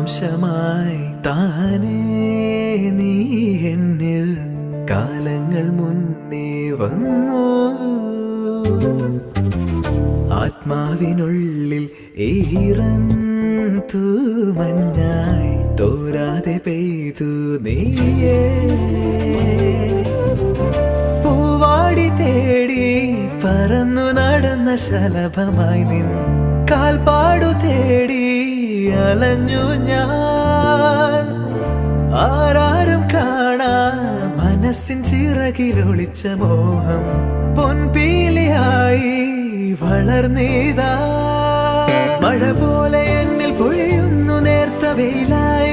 ജന്മാംശമായി താനേ നീ എന്നിൽ കാലങ്ങൾ മുന്നേ വന്നു. ആത്മാവിനുള്ളിൽ ഈറൻ തൂമഞ്ഞായി തോരാതെ പെയ്തു നീയേ. പൂവാടി തേടി പറന്നു നടന്ന ശലഭമായി നിൻ കാൽപ്പാടു തേടി അലഞ്ഞു ഞാൻ. ആരാരും കാണാ മനസ്സിൻ ചിറകിലൊളിച്ച മോഹം പൊൻപീലിയായി വളർന്നീതാ. മഴ പോലെ എന്നിൽ പൊഴിയുന്നു നേർത്ത വെയിലായി